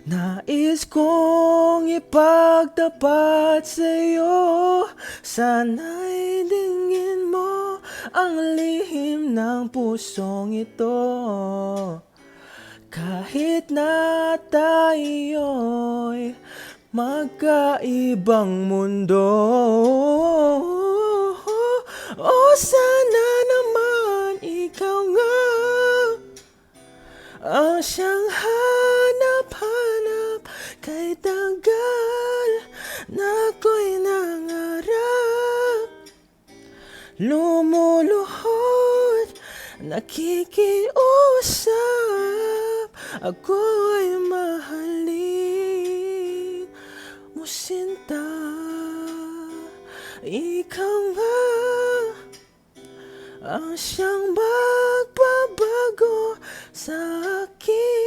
Nais kong ipagtapat sa'yo, sana'y dingin mo ang lihim ng pusong ito. Kahit na tayo'y magkaibang mundo, oh sana naman ikaw nga ang siyang hanap-hanap. Kay tagal na ako'y nangarap, lumuluhod, nakikiusap, ako'y mahalin mo sinta. Ikaw nga ang siyang magbabago sa akin.